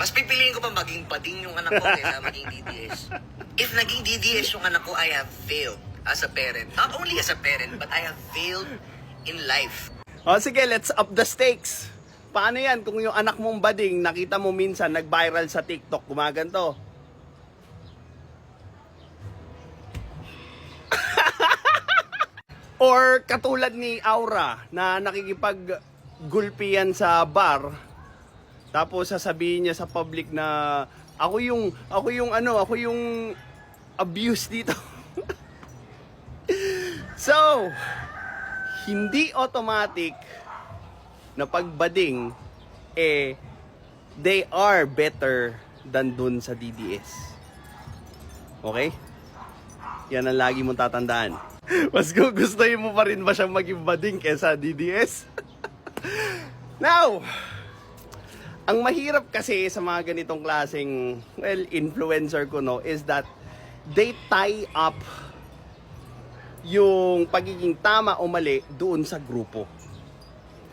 Mas pipiliin ko pa maging bading yung anak ko kaysa maging DDS. If naging DDS yung anak ko, I have failed as a parent. Not only as a parent, but I have failed in life. O sige, let's up the stakes. Paano yan kung yung anak mong bading, nakita mo minsan nag-viral sa TikTok, gumaganto? Or katulad ni Aura na nakikipag-gulpian sa bar, tapos sasabihin niya sa public na ako yung abuse dito. So, hindi automatic na pagbading they are better than dun sa DDS. Okay? Yan ang lagi mong tatandaan. Mas gugustuhin mo pa rin ba siyang maging bading kesa DDS? Now, ang mahirap kasi sa mga ganitong klaseng, influencer ko, no, is that they tie up yung pagiging tama o mali doon sa grupo.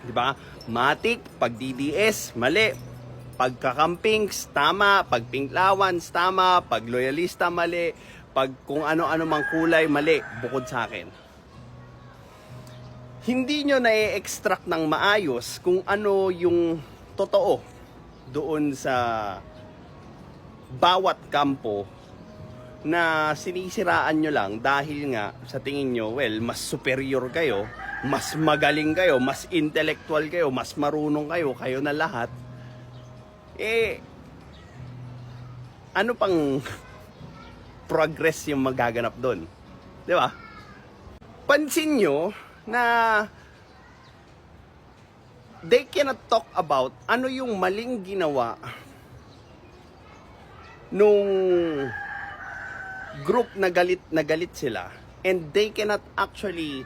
Diba? Matik, pag DDS, mali. Pagkakampings, tama. Pag pinklawans, tama. Pag loyalista, mali. Pag kung ano-ano mang kulay, mali. Bukod sa akin. Hindi nyo na-extract ng maayos kung ano yung totoo doon sa bawat kampo na sinisiraan nyo lang dahil nga sa tingin nyo, mas superior kayo, mas magaling kayo, mas intellectual kayo, mas marunong kayo, kayo na lahat. Ano pang progress yung magaganap doon? Di ba? Pansin nyo na they cannot talk about ano yung maling ginawa nung group na galit sila, and they cannot actually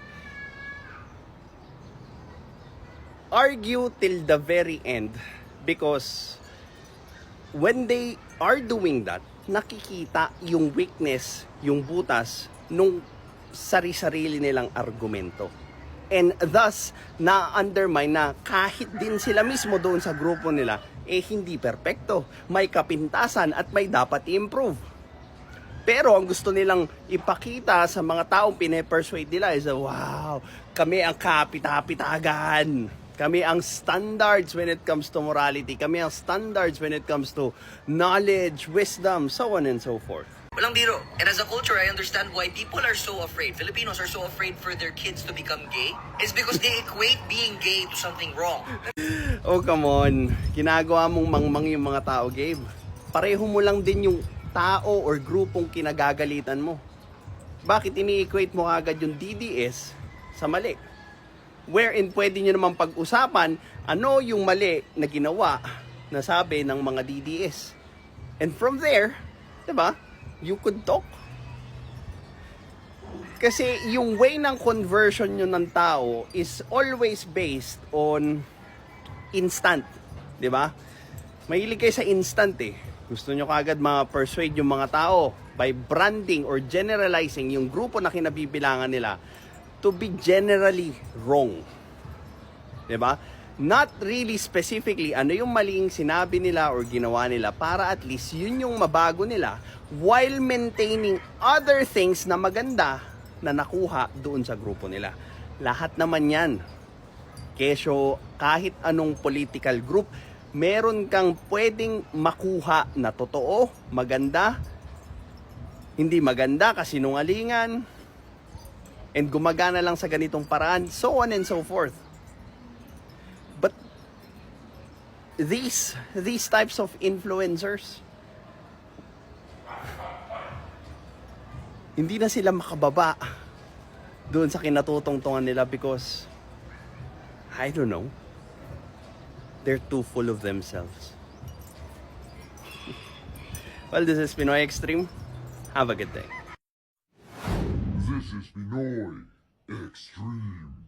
argue till the very end, because when they are doing that, nakikita yung weakness, yung butas nung sari-sarili nilang argumento. And thus, na-undermine na kahit din sila mismo doon sa grupo nila, hindi perpekto. May kapintasan at may dapat i-improve. Pero ang gusto nilang ipakita sa mga taong pine-persuade nila is, wow, kami ang kapita-pitagan. Kami ang standards when it comes to morality. Kami ang standards when it comes to knowledge, wisdom, so on and so forth. Walang biro. And as a culture, I understand why people are so afraid. Filipinos are so afraid for their kids to become gay. It's because they equate being gay to something wrong. Oh, come on. Ginagawa mong mangmang yung mga tao, Gabe. Pareho mo lang din yung tao or grupong kinagagalitan mo. Bakit ini-equate mo agad yung DDS sa mali? Wherein pwede nyo naman pag-usapan ano yung mali na ginawa na sabi ng mga DDS. And from there, diba, you could talk. Kasi yung way ng conversion nyo ng tao is always based on instant. Diba? Mahilig kayo sa instant eh. Gusto nyo kagad ma-persuade yung mga tao by branding or generalizing yung grupo na kinabibilangan nila to be generally wrong. Diba? Not really specifically ano yung maling sinabi nila or ginawa nila para at least yun yung mabago nila while maintaining other things na maganda na nakuha doon sa grupo nila. Lahat naman yan. Kesyo kahit anong political group, meron kang pwedeng makuha na totoo, maganda, hindi maganda, kasinungalingan, and gumagana lang sa ganitong paraan, so on and so forth. But these types of influencers, hindi na sila makababa doon sa kinatutungtungan nila because, I don't know, they're too full of themselves. Well, this is Pinoy Extreme. Have a good day. This is Pinoy Extreme.